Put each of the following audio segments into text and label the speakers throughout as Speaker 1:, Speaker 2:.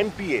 Speaker 1: MPA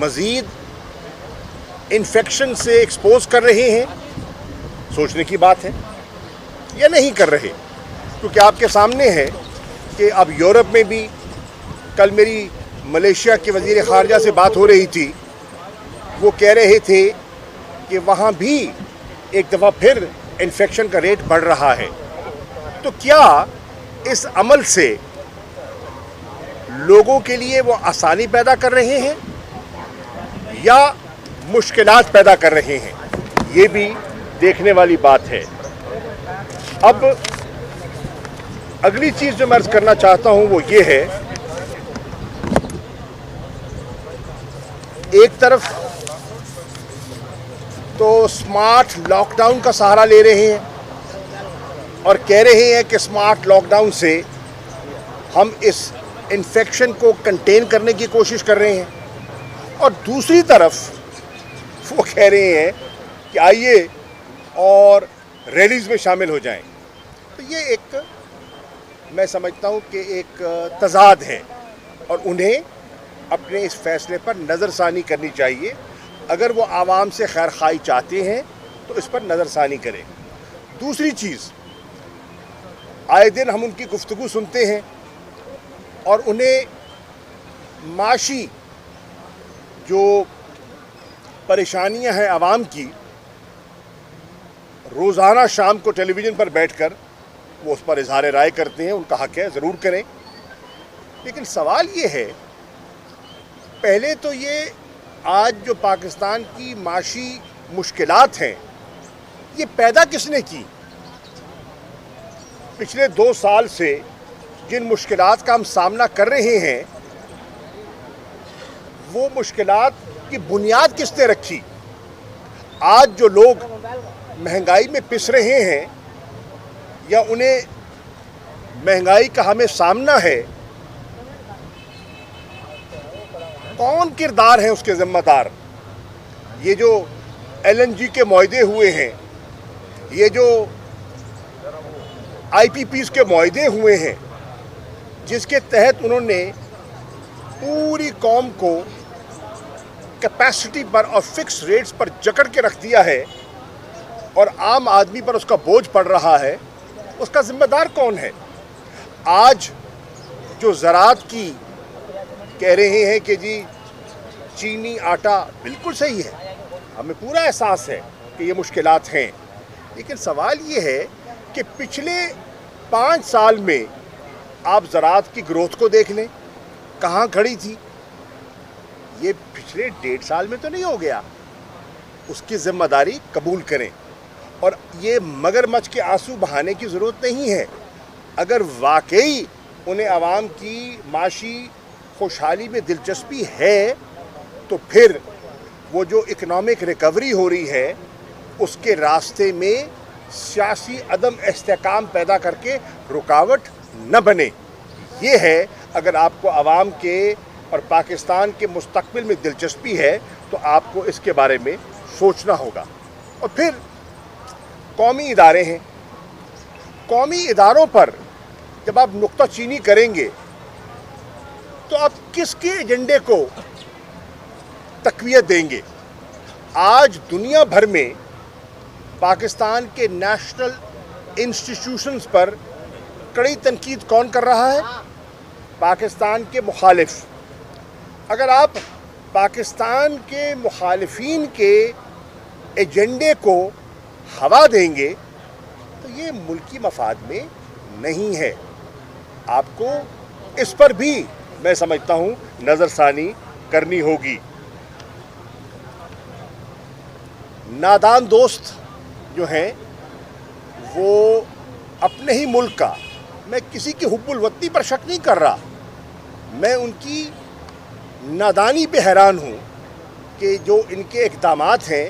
Speaker 1: مزید infection سے expose کر رہے ہیں، سوچنے کی بات ہے، یا نہیں کر رہے؟ کیونکہ آپ کے سامنے ہے کہ اب یورپ میں بھی کل میری ملیشیا کے وزیر خارجہ سے بات ہو رہی تھی، وہ کہہ رہے تھے کہ وہاں بھی ایک دفعہ پھر انفیکشن کا ریٹ بڑھ رہا ہے۔ تو کیا اس عمل سے لوگوں کے لیے وہ آسانی پیدا کر رہے ہیں یا مشکلات پیدا کر رہے ہیں؟ یہ بھی دیکھنے والی بات ہے۔ اب اگلی چیز جو میں عرض کرنا چاہتا ہوں وہ یہ ہے، ایک طرف تو اسمارٹ لاک ڈاؤن کا سہارا لے رہے ہیں اور کہہ رہے ہیں کہ اسمارٹ لاک ڈاؤن سے ہم اس انفیکشن کو کنٹین کرنے کی کوشش کر رہے ہیں، اور دوسری طرف وہ کہہ رہے ہیں کہ آئیے اور ریلیز میں شامل ہو جائیں۔ تو یہ ایک، میں سمجھتا ہوں کہ ایک تضاد ہے، اور انہیں اپنے اس فیصلے پر نظر ثانی کرنی چاہیے۔ اگر وہ عوام سے خیر خواہی چاہتے ہیں تو اس پر نظر ثانی کریں۔ دوسری چیز، آئے دن ہم ان کی گفتگو سنتے ہیں اور انہیں معاشی جو پریشانیاں ہیں عوام کی، روزانہ شام کو ٹیلی ویژن پر بیٹھ کر وہ اس پر اظہار رائے کرتے ہیں، ان کا حق ہے، ضرور کریں۔ لیکن سوال یہ ہے، پہلے تو یہ آج جو پاکستان کی معاشی مشکلات ہیں یہ پیدا کس نے کی؟ پچھلے 2 سال سے جن مشکلات کا ہم سامنا کر رہے ہیں وہ مشکلات کی بنیاد کس نے رکھی؟ آج جو لوگ مہنگائی میں پس رہے ہیں یا انہیں مہنگائی کا ہمیں سامنا ہے، کون کردار ہیں اس کے ذمہ دار؟ یہ جو LNG کے معاہدے ہوئے ہیں، یہ جو IPPs کے معاہدے ہوئے ہیں، جس کے تحت انہوں نے پوری قوم کو کیپیسٹی پر اور فکس ریٹس پر جکڑ کے رکھ دیا ہے اور عام آدمی پر اس کا بوجھ پڑ رہا ہے، اس کا ذمہ دار کون ہے؟ آج جو زراعت کی کہہ رہے ہیں کہ جی چینی آٹا، بالکل صحیح ہے، ہمیں پورا احساس ہے کہ یہ مشکلات ہیں، لیکن سوال یہ ہے کہ پچھلے 5 سال میں آپ زراعت کی گروتھ کو دیکھ لیں، کہاں کھڑی تھی؟ یہ پچھلے 1.5 سال میں تو نہیں ہو گیا۔ اس کی ذمہ داری قبول کریں، اور یہ مگرمچھ کے آنسو بہانے کی ضرورت نہیں ہے۔ اگر واقعی انہیں عوام کی معاشی خوشحالی میں دلچسپی ہے تو پھر وہ جو اکنامک ریکوری ہو رہی ہے اس کے راستے میں سیاسی عدم استحکام پیدا کر کے رکاوٹ نہ بنے۔ یہ ہے، اگر آپ کو عوام کے اور پاکستان کے مستقبل میں دلچسپی ہے تو آپ کو اس کے بارے میں سوچنا ہوگا۔ اور پھر قومی ادارے ہیں، قومی اداروں پر جب آپ نقطہ چینی کریں گے تو آپ کس کے ایجنڈے کو تقویت دیں گے؟ آج دنیا بھر میں پاکستان کے نیشنل انسٹیٹیوشنز پر کڑی تنقید کون کر رہا ہے؟ پاکستان کے مخالف۔ اگر آپ پاکستان کے مخالفین کے ایجنڈے کو ہوا دیں گے تو یہ ملکی مفاد میں نہیں ہے۔ آپ کو اس پر بھی میں سمجھتا ہوں نظر ثانی کرنی ہوگی۔ نادان دوست جو ہیں وہ اپنے ہی ملک کا، میں کسی کی حب الوطنی پر شک نہیں کر رہا، میں ان کی نادانی پہ حیران ہوں کہ جو ان کے اقدامات ہیں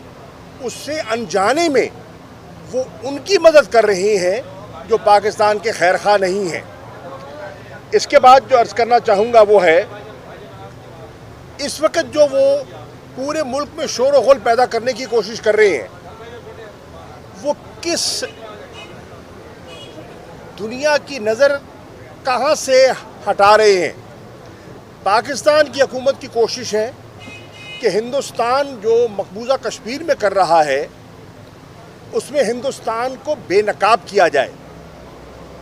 Speaker 1: اس سے انجانے میں وہ ان کی مدد کر رہے ہیں جو پاکستان کے خیر خواہ نہیں ہیں۔ اس کے بعد جو عرض کرنا چاہوں گا وہ ہے، اس وقت جو وہ پورے ملک میں شور و غل پیدا کرنے کی کوشش کر رہے ہیں وہ کس دنیا کی نظر کہاں سے ہٹا رہے ہیں؟ پاکستان کی حکومت کی کوشش ہے کہ ہندوستان جو مقبوضہ کشمیر میں کر رہا ہے اس میں ہندوستان کو بے نقاب کیا جائے،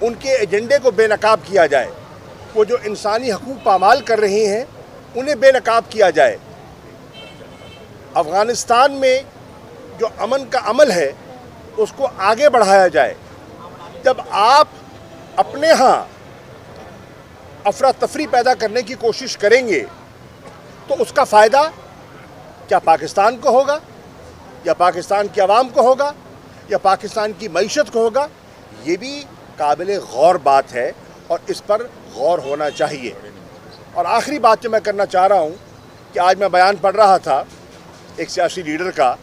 Speaker 1: ان کے ایجنڈے کو بے نقاب کیا جائے، وہ جو انسانی حقوق پامال کر رہے ہیں انہیں بے نقاب کیا جائے۔ افغانستان میں جو امن کا عمل ہے اس کو آگے بڑھایا جائے۔ جب آپ اپنے ہاں افراتفری پیدا کرنے کی کوشش کریں گے تو اس کا فائدہ کیا پاکستان کو ہوگا، یا پاکستان کی عوام کو ہوگا، یا پاکستان کی معیشت کو ہوگا؟ یہ بھی قابل غور بات ہے اور اس پر غور ہونا چاہیے۔ اور آخری بات جو میں کرنا چاہ رہا ہوں کہ آج میں بیان پڑھ رہا تھا ایک سیاسی لیڈر کا،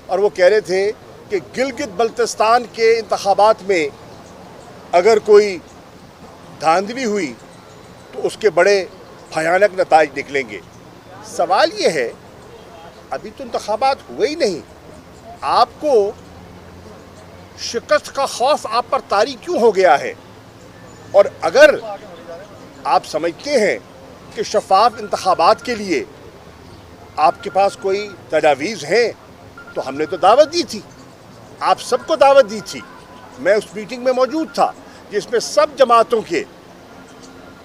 Speaker 1: اور وہ کہہ رہے تھے کہ گلگت بلتستان کے انتخابات میں اگر کوئی دھاندلی ہوئی تو اس کے بڑے بھیانک نتائج نکلیں گے۔ سوال یہ ہے ابھی تو انتخابات ہوئے ہی نہیں، آپ کو شکست کا خوف آپ پر طاری کیوں ہو گیا ہے؟ اور اگر آپ سمجھتے ہیں کہ شفاف انتخابات کے لیے آپ کے پاس کوئی تجاویز ہیں تو ہم نے تو دعوت دی تھی، آپ سب کو دعوت دی تھی۔ میں اس میٹنگ میں موجود تھا جس میں سب جماعتوں کے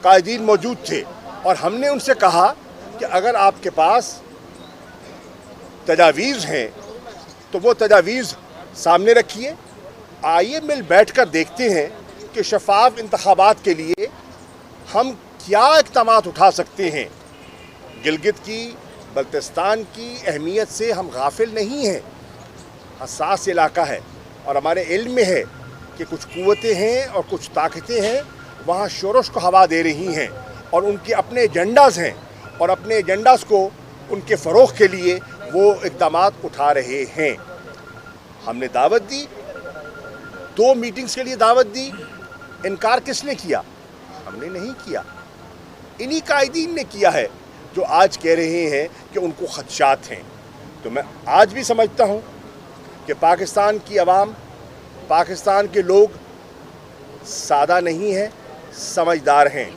Speaker 1: قائدین موجود تھے، اور ہم نے ان سے کہا کہ اگر آپ کے پاس تجاویز ہیں تو وہ تجاویز سامنے رکھیے، آئیے مل بیٹھ کر دیکھتے ہیں کہ شفاف انتخابات کے لیے ہم کیا اقدامات اٹھا سکتے ہیں۔ گلگت کی بلتستان کی اہمیت سے ہم غافل نہیں ہیں، حساس علاقہ ہے، اور ہمارے علم میں ہے کہ کچھ قوتیں ہیں اور کچھ طاقتیں ہیں وہاں شورش کو ہوا دے رہی ہیں، اور ان کے اپنے ایجنڈاز ہیں، اور اپنے ایجنڈاز کو ان کے فروغ کے لیے وہ اقدامات اٹھا رہے ہیں۔ ہم نے دعوت دی، 2 میٹنگز کے لیے دعوت دی، انکار کس نے کیا؟ ہم نے نہیں کیا، انہی قائدین نے کیا ہے جو آج کہہ رہے ہیں کہ ان کو خدشات ہیں۔ تو میں آج بھی سمجھتا ہوں کہ پاکستان کی عوام، پاکستان کے لوگ سادہ نہیں ہیں، سمجھدار ہیں،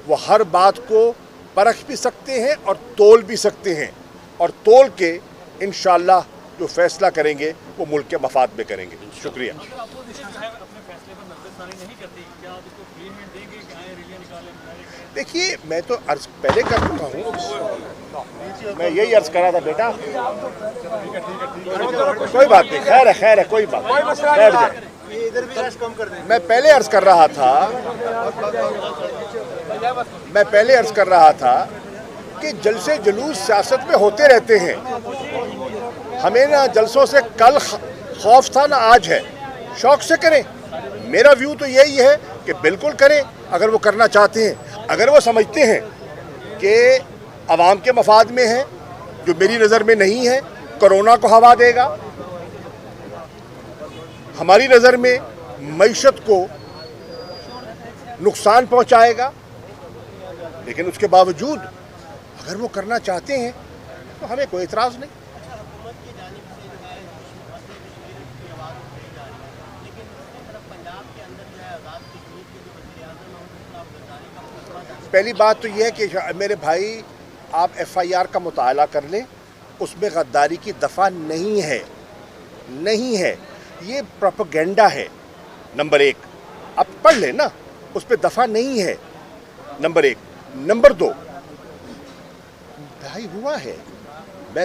Speaker 1: وہ ہر بات کو پرکھ بھی سکتے ہیں اور تول بھی سکتے ہیں، اور تول کے انشاءاللہ جو فیصلہ کریں گے وہ ملک کے مفاد میں کریں گے۔ شکریہ۔ دیکھیے میں تو عرض پہلے کر چکا ہوں، میں یہی عرض کر رہا تھا بیٹا، کوئی بات نہیں، خیر ہے کوئی بات نہیں، بیٹھ جائے۔ میں پہلے عرض کر رہا تھا کہ جلسے جلوس سیاست میں ہوتے رہتے ہیں، ہمیں نہ جلسوں سے کل خوف تھا نہ آج ہے، شوق سے کریں۔ میرا ویو تو یہی ہے کہ بالکل کریں اگر وہ کرنا چاہتے ہیں، اگر وہ سمجھتے ہیں کہ عوام کے مفاد میں ہے، جو میری نظر میں نہیں ہے، کرونا کو ہوا دے گا، ہماری نظر میں معیشت کو نقصان پہنچائے گا، لیکن اس کے باوجود اگر وہ کرنا چاہتے ہیں تو ہمیں کوئی اعتراض نہیں۔ پہلی بات تو یہ ہے کہ میرے بھائی آپ ایف آئی آر کا مطالعہ کر لیں، اس میں غداری کی دفعہ نہیں ہے، یہ پروپیگنڈا ہے، نمبر 1۔ آپ پڑھ لیں نا، اس پہ دفعہ نہیں ہے، نمبر 1۔ نمبر 2، بھائی ہوا ہے، میں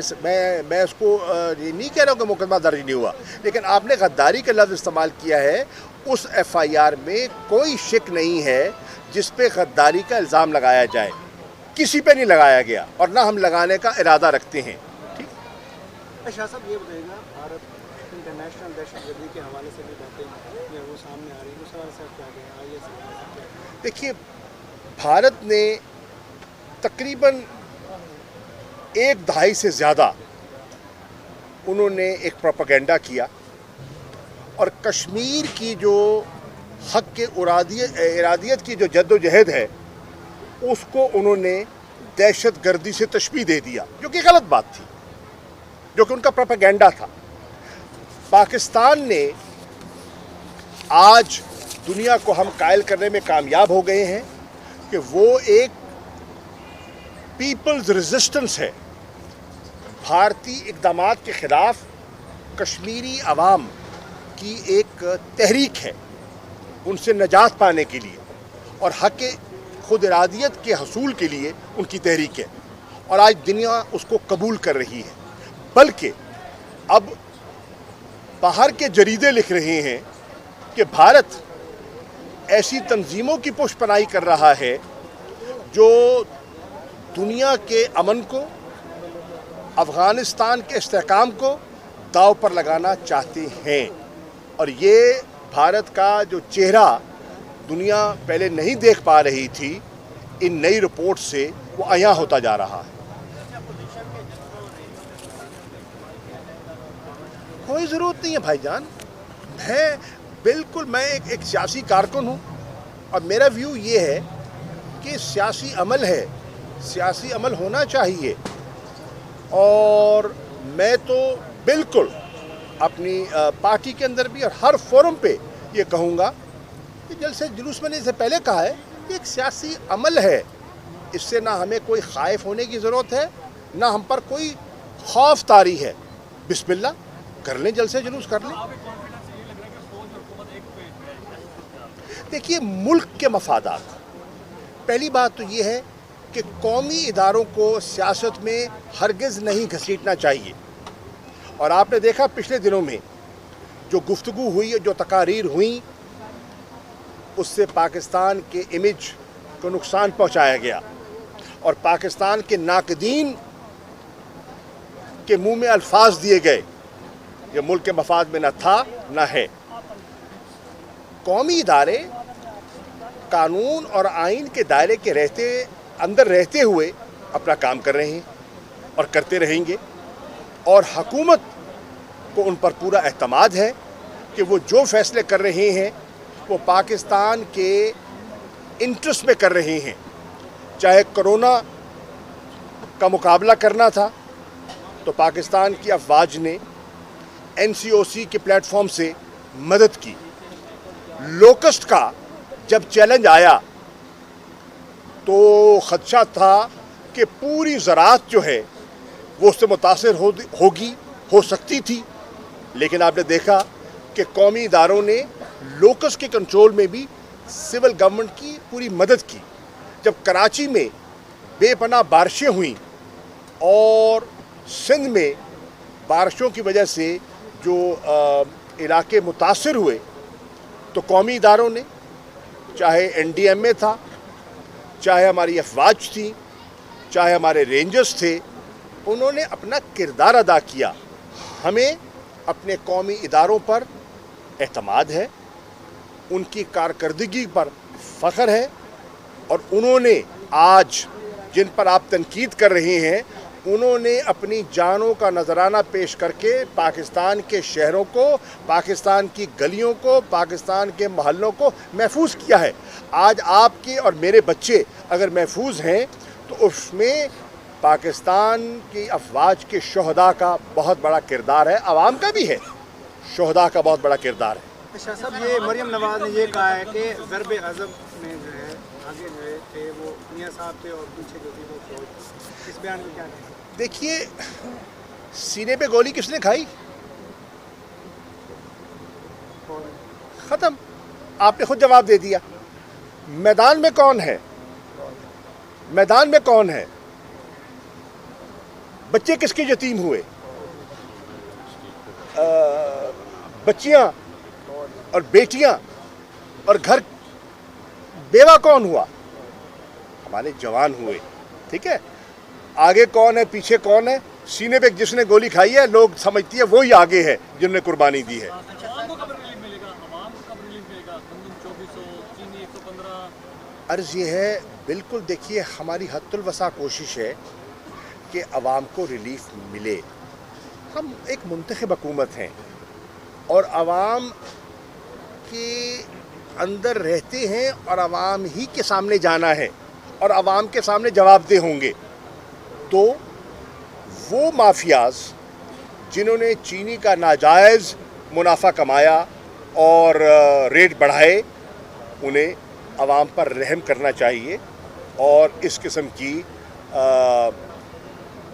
Speaker 1: اس کو نہیں کہہ رہا ہوں کہ مقدمہ درج نہیں ہوا، لیکن آپ نے غداری کا لفظ استعمال کیا ہے۔ اس ایف آئی آر میں کوئی شک نہیں ہے جس پہ غداری کا الزام لگایا جائے، کسی پہ نہیں لگایا گیا، اور نہ ہم لگانے کا ارادہ رکھتے ہیں۔ ٹھیک۔
Speaker 2: شاہ صاحب یہ بتائیے گا، بھارت انٹرنیشنل دہشت گردی کے حوالے سے بھی باتیں وہ سامنے آ رہی ہیں، اس حوالے سے کیا گیا؟
Speaker 1: دیکھیے بھارت نے تقریباً 1 دہائی سے زیادہ انہوں نے ایک پروپیگنڈا کیا، اور کشمیر کی جو حق کے ارادیت کی جو جد و جہد ہے اس کو انہوں نے دہشت گردی سے تشبیہ دے دیا، جو کہ غلط بات تھی، جو کہ ان کا پروپیگنڈا تھا۔ پاکستان نے آج دنیا کو ہم قائل کرنے میں کامیاب ہو گئے ہیں کہ وہ ایک پیپلز ریزسٹنس ہے، بھارتی اقدامات کے خلاف کشمیری عوام کی ایک تحریک ہے ان سے نجات پانے کے لیے اور حق خود ارادیت کے حصول کے لیے ان کی تحریک ہے، اور آج دنیا اس کو قبول کر رہی ہے۔ بلکہ اب باہر کے جریدے لکھ رہے ہیں کہ بھارت ایسی تنظیموں کی پشت پناہی کر رہا ہے جو دنیا کے امن کو، افغانستان کے استحکام کو داؤ پر لگانا چاہتے ہیں، اور یہ بھارت کا جو چہرہ دنیا پہلے نہیں دیکھ پا رہی تھی، ان نئی رپورٹ سے وہ عیاں ہوتا جا رہا ہے۔ کوئی ضرورت نہیں ہے بھائی جان، میں ایک سیاسی کارکن ہوں، اور میرا ویو یہ ہے کہ سیاسی عمل ہے، سیاسی عمل ہونا چاہیے، اور میں تو بالکل اپنی پارٹی کے اندر بھی اور ہر فورم پہ یہ کہوں گا کہ جلسے جلوس میں نے اسے پہلے کہا ہے کہ ایک سیاسی عمل ہے، اس سے نہ ہمیں کوئی خائف ہونے کی ضرورت ہے، نہ ہم پر کوئی خوف طاری ہے۔ بسم اللہ کر لیں، جلسے جلوس کر لیں۔ دیکھیے، ملک کے مفادات، پہلی بات تو یہ ہے کہ قومی اداروں کو سیاست میں ہرگز نہیں گھسیٹنا چاہیے، اور آپ نے دیکھا پچھلے دنوں میں جو گفتگو ہوئی، جو تقاریر ہوئیں، اس سے پاکستان کے امیج کو نقصان پہنچایا گیا، اور پاکستان کے ناقدین کے منہ میں الفاظ دیے گئے یہ ملک کے مفاد میں نہ تھا نہ ہے۔ قومی ادارے قانون اور آئین کے دائرے کے اندر رہتے ہوئے اپنا کام کر رہے ہیں اور کرتے رہیں گے، اور حکومت کو ان پر پورا اعتماد ہے کہ وہ جو فیصلے کر رہے ہیں وہ پاکستان کے انٹرسٹ میں کر رہے ہیں۔ چاہے کرونا کا مقابلہ کرنا تھا تو پاکستان کی افواج نے NCOC کے پلیٹ فارم سے مدد کی۔ لوکسٹ کا جب چیلنج آیا تو خدشہ تھا کہ پوری زراعت جو ہے وہ اس سے متاثر ہو سکتی تھی، لیکن آپ نے دیکھا کہ قومی اداروں نے لوکسٹ کے کنٹرول میں بھی سول گورنمنٹ کی پوری مدد کی۔ جب کراچی میں بے پناہ بارشیں ہوئیں اور سندھ میں بارشوں کی وجہ سے جو علاقے متاثر ہوئے، تو قومی اداروں نے، چاہے NDMA تھا، چاہے ہماری افواج تھی، چاہے ہمارے رینجرز تھے، انہوں نے اپنا کردار ادا کیا۔ ہمیں اپنے قومی اداروں پر اعتماد ہے، ان کی کارکردگی پر فخر ہے، اور انہوں نے آج جن پر آپ تنقید کر رہے ہیں، انہوں نے اپنی جانوں کا نذرانہ پیش کر کے پاکستان کے شہروں کو، پاکستان کی گلیوں کو، پاکستان کے محلوں کو محفوظ کیا ہے۔ آج آپ کے اور میرے بچے اگر محفوظ ہیں تو اس میں پاکستان کی افواج کے شہداء کا بہت بڑا کردار ہے، عوام کا بھی ہے، شہداء کا بہت بڑا کردار ہے۔
Speaker 2: شاہ صاحب، یہ مریم نواز نے یہ کہا ہے کہ ضرب عضب میں جو ہے آگے جو تھے وہ میاں صاحب تھے اور پیچھے جو تھی وہ فوج۔ اس بیان میں کیا کہیں؟
Speaker 1: دیکھیے، سینے پہ گولی کس نے کھائی؟ ختم، آپ نے خود جواب دے دیا۔ میدان میں کون ہے؟ میدان میں کون ہے؟ بچے کس کے یتیم ہوئے؟ بچیاں اور بیٹیاں اور گھر بیوہ کون ہوا؟ ہمارے جوان ہوئے، ٹھیک ہے؟ آگے کون ہے، پیچھے کون ہے؟ سینے پہ جس نے گولی کھائی ہے، لوگ سمجھتی ہے وہی آگے ہے جن نے قربانی دی ہے۔ عرض یہ ہے، بالکل دیکھیے، ہماری حد الوسع کوشش ہے کہ عوام کو ریلیف ملے۔ ہم ایک منتخب حکومت ہیں اور عوام کے اندر رہتے ہیں، اور عوام ہی کے سامنے جانا ہے اور عوام کے سامنے جواب دہ ہوں گے۔ تو وہ مافیاز جنہوں نے چینی کا ناجائز منافع کمایا اور ریٹ بڑھائے، انہیں عوام پر رحم کرنا چاہیے، اور اس قسم کی